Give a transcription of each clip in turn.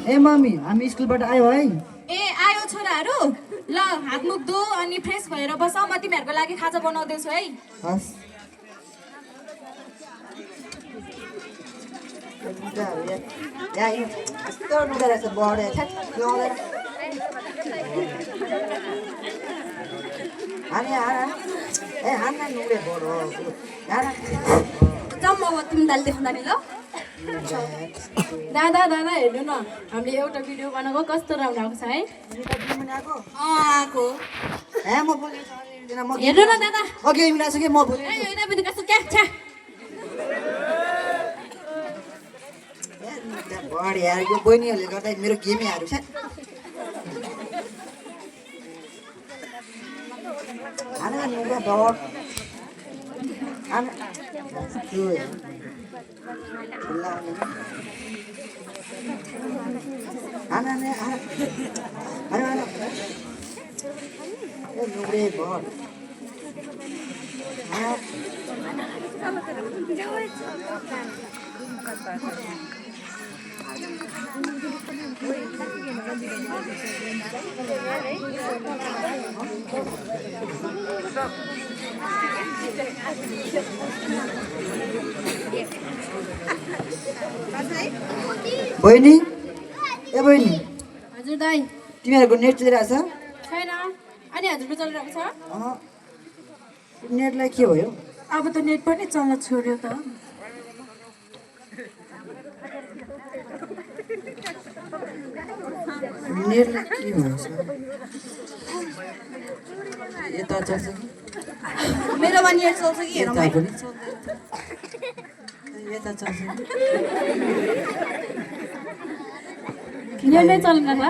ए mummy हामी स्कुलबाट आयो है। ए आयो छोराहरू ल हात मुख धो अनि फ्रेस भएर बस म तिमीहरूको लागि खाजा बनाउँदैछु है हस् यस्तो लुगा रहेछ बढे ए हान्न लुगे बढो जम्मा म तिमी दाल देखाउँदा नि ल दादा दादा हेर्नु न हामीले एउटा भिडियो बनाएको कस्तो राम्रो आएको छ है आएको हेर्नु न दादा पनि कस्तो क्या छ्या बढी यार यो बहिनीहरूले गर्दा मेरो गेमैहरू छ आना लुगा डट आना आना ने अरे आना ए लुगे बढ बहिनी ए बहिनी हजुर दाइ तिमीहरूको नेट चलिरहेछ छैन अनि हजुरको चलिरहेको छ नेटलाई के भयो अब त नेट पनि चल्न छोड्यो त नेटलाई के भयो यता चल्छ मेरोमा नेट चल्छ कि हेरौँ है यता चल्छ नेट नै चल्न ल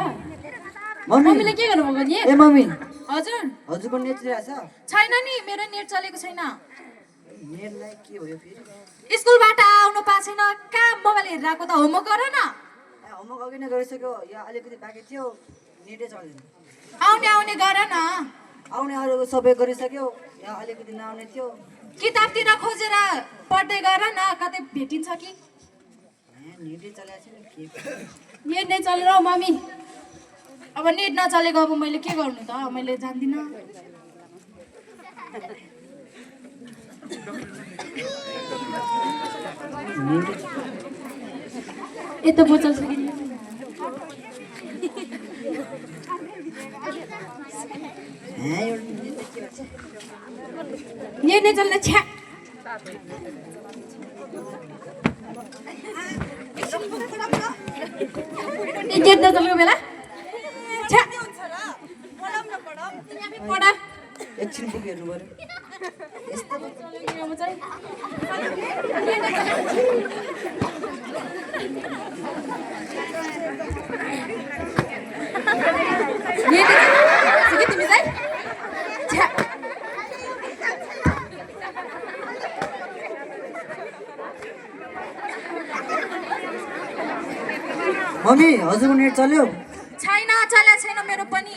मम्मी मम्मीले के गर्नुभएको नि ए मम्मी हजुर हजुरको नेट चलिरहेछ छैन नि मेरो नेट चलेको छैन नेटलाई के भयो फेरि स्कुलबाट आउनु पाएको छैन कहाँ मोबाइल हेरेर आएको त होमवर्क गर न होमवर्क अघि नै गरिसक्यो यहाँ अलिकति बाँकी थियो नेटै चल्दैन आउने आउने गर न आउने अरू सबै गरिसक्यो यहाँ अलिकति नआउने थियो किताबतिर खोजेर पढ्दै गर न कतै भेटिन्छ कि नेटै चलेको छैन के नेट नै चलेर हौ मम्मी अब नेट नचलेको अब मैले के गर्नु त मैले जान्दिनँ यता बोचल छ कि नेट नै चल्न छ्या नेट नचलेको बेला छ्या पढा एकछिन बुक हेर्नु पऱ्यो यस्तो तिमी चाहिँ मम्मी हजुरको नेट चल्यो छैन चल्या छैन मेरो पनि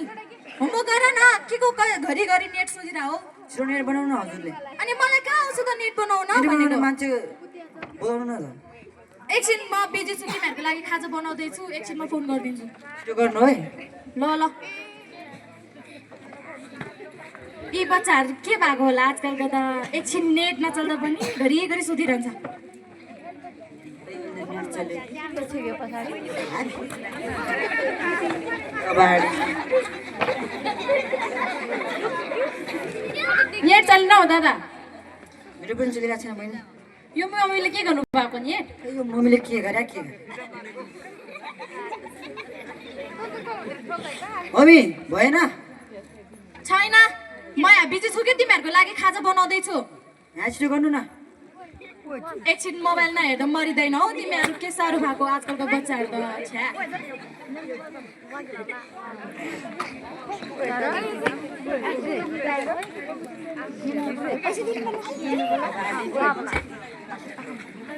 होमवर्क गर न के को घरिघरि नेट सोधिरह हो छिटो नेट बनाउनु हजुरले अनि मलाई कहाँ आउँछ त नेट बनाउन बनाउने मान्छे बोलाउनु न त एकछिन म बिजी छु तिमीहरूको लागि खाजा बनाउँदैछु एकछिनमा फोन गरिदिन्छु त्यो गर्नु है ल ल यी बच्चाहरू के भएको होला आजकलको त एकछिन नेट नचल्दा पनि घरिघरि सोधिरहन्छ नेट चल्न हो दादा मेरो पनि चलिरहेको छैन बहिनी यो मम्मीले के गर्नु भएको नि यो मम्मीले के गरे के मम्मी भएन छैन म यहाँ बिजी छु कि तिमीहरूको लागि खाजा बनाउँदैछु यहाँ छिटो गर्नु न एकछिन मोबाइल नहेर्दा मरिँदैन हौ तिमीहरू के साह्रो भएको आजकलको बच्चाहरू त छ्या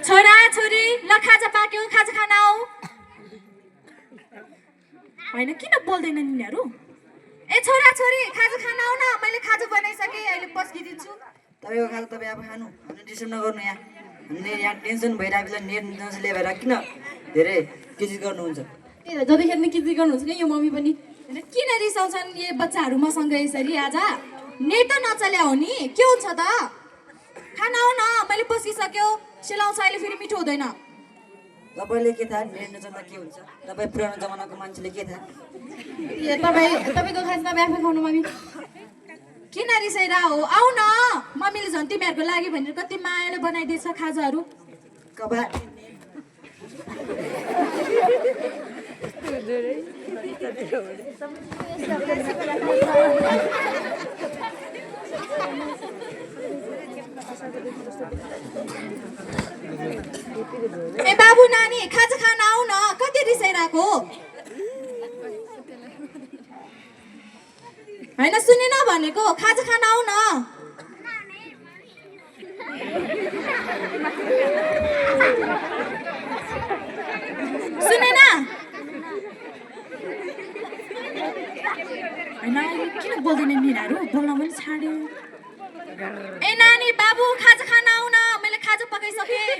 छोरा छोरी ल खाजा पाक्यो खाजा खान आऊ होइन किन बोल्दैन यिनीहरू ए छोरा छोरी खाजा खान आऊ न मैले खाजा बनाइसकेँ अहिले पस्किदिन्छु तपाईँको खाजा तपाईँ अब खानु हामीले डिस्टर्ब नगर्नु हामीले यहाँ टेन्सन भइरहेको बेला नेट नचले भएर किन धेरै के चिज गर्नुहुन्छ त्यही त जतिखेर नि किची गर्नुहुन्छ कि यो मम्मी पनि होइन किन रिसाउँछन् यो बच्चाहरू मसँग यसरी आज नेट त नचल्या हो नि के हुन्छ त खाना आऊ न मैले पसिसक्यो सिलाउँछ अहिले फेरि मिठो हुँदैन तपाईँले के थाहा नेट नचल्दा के हुन्छ तपाईँ पुरानो जमानाको मान्छेले के थाहा ए तपाईँको खास तपाईँ आफै खाउनु मम्मी किन रिसाइरा हो आऊ न मम्मीले झन् तिमीहरूको लागि भनेर कति मायाले बनाइदिएछ खाजाहरू कबाड ए बाबु नानी खाजा खान आऊ न कति रिसाइरहेको होइन सुनेन भनेको खाजा खान आऊ न सुनेन होइन अहिले किन बोल्दैन मिराहरू बोल्न पनि छाड्यो ए नानी बाबु खाजा खान आऊ न मैले खाजा पकाइसकेँ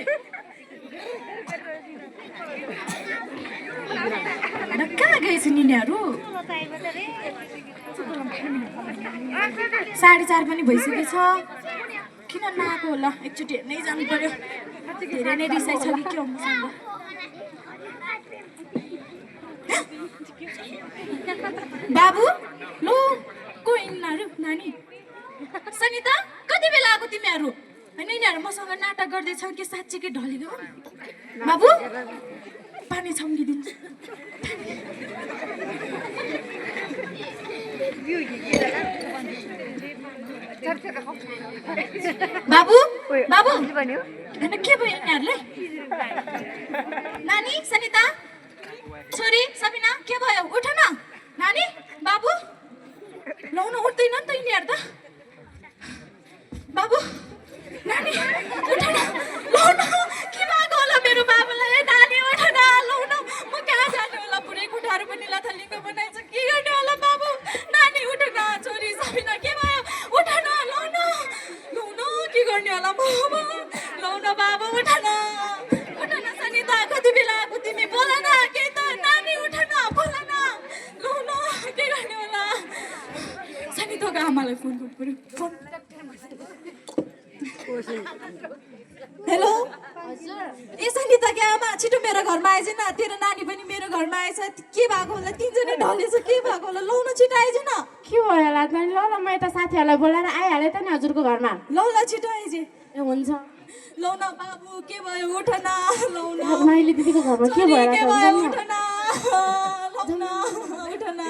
कहाँ गएछ निनीहरू 4:30 पनि भइसकेछ किन नआएको होला एकचोटि हेर्नै जानु पर्यो धेरै नै रिसाइ छ कि के हो मसँग बाबु लो को यिनीहरू नानी सनिता कति बेला आएको तिमीहरू होइन यिनीहरू मसँग नाटक गर्दैछौ कि साँच्चीकै ढलेको बाबु पानी छम्किदिन्छु बाबु बाबु होइन के भयो यिनीहरूलाई नानी सनिता छोरी सबिना के भयो उठ न नानी बाबु लाउन उठ्दैन नि त यिनीहरू त बाबु नानी उठ न लाउन के भएको होला मेरो बाबुलाई नानी उठ न लाउन म कहाँ जाने होला पुरै खुट्टाहरू पनि लथालिङ्ग बनाइन्छ के गर्ने होला बाबु नानी उठ न छोरी सबिना के भयो उठ न लाउन लाउन के गर्ने होला बाबु लाउन बाबु उठ न सनिता कति बेला आएको तिमी बोल न के त नानी उठ न बोल न लाउन के गर्ने होला सनिताको आमालाई फोन गर्नु पर्यो फोन हेलो ए सनिताको आमा छिटो मेरो घरमा आइज न तेरो नानी पनि मेरो घरमा आएछ के भएको होला तिनजना ढलेछ के भएको होला लौ न छिटो आइज न के भयो होला नानी ल ल म यता साथीहरूलाई बोलाएर आइहालेँ त नि हजुरको घरमा लौ ल छिटो आइज ए हुन्छ लौ न बाबु के भयो उठ न लौ न माइली दिदीको घरमा के भयो के भयो उठ न लौ न उठ न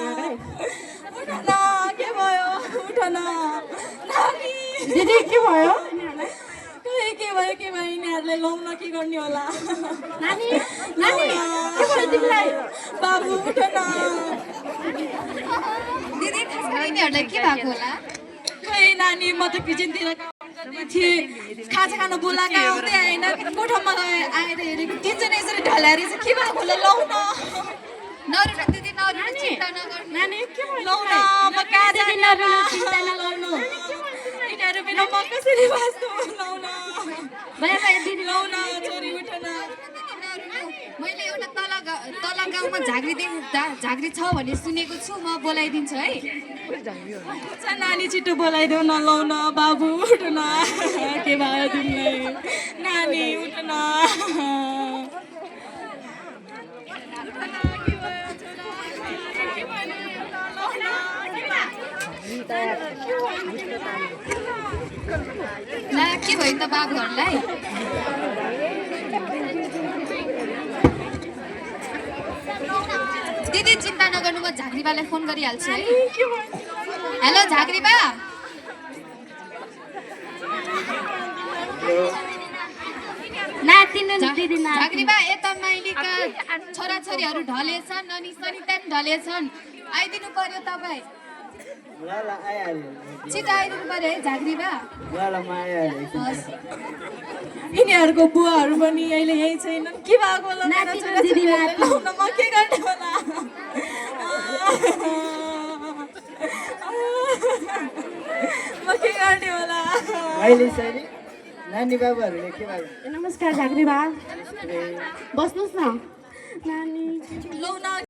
के भयो उठ न नानी दिदी के भयो के भयो यिनीहरूले लौ न के गर्ने होला नानी नानी के भयो तिमीलाई बाबु उठ न दिदी खासमा यिनीहरूलाई के भएको होला खै नानी म त किचनतिर काम गर्दै थिएँ खाजा खान बोलाएको आउँदै आएन कोठामा आएर हेरेको तिनजना यसरी ढलाएर चाहिँ के भएको होला लौ न नरुनु दिदी नरुनु चिन्ता नगर्नु नानी के भयो लौ न म कहाँ जाने चिन्ता नगर्नु यिनीहरू बिना म कसरी बाँच्नु लौ न दिदी लौ न छोरी उठ न मैले एउटा तल गाउँमा झाँक्री छ भन्ने सुनेको छु म बोलाइदिन्छु है नानी छिटो बोलाइदेऊ न लौ न बाबु उठ न के भयो तिमीलाई नानी उठ न ला के भयो त बाबुहरूलाई दिदी चिन्ता नगर्नु म झाँक्रीबालाई फोन गरिहाल्छु है हेलो झाँक्रीबा झाँक्रीबा यता माइलीका छोराछोरीहरू ढलेछन् अनि सनिता पनि ढलेछन् आइदिनु पर्यो तपाईँ छिटो आइदिनु पर्यो है झाँक्रीबा यिनीहरूको बुवाहरू पनि अहिले यही छैनन् के भएको होला म के गर्ने होला म के गर्ने होला नानी बाबुहरूले के भएको नमस्कार झाँक्री बा बस्नुहोस् न नानी लौ न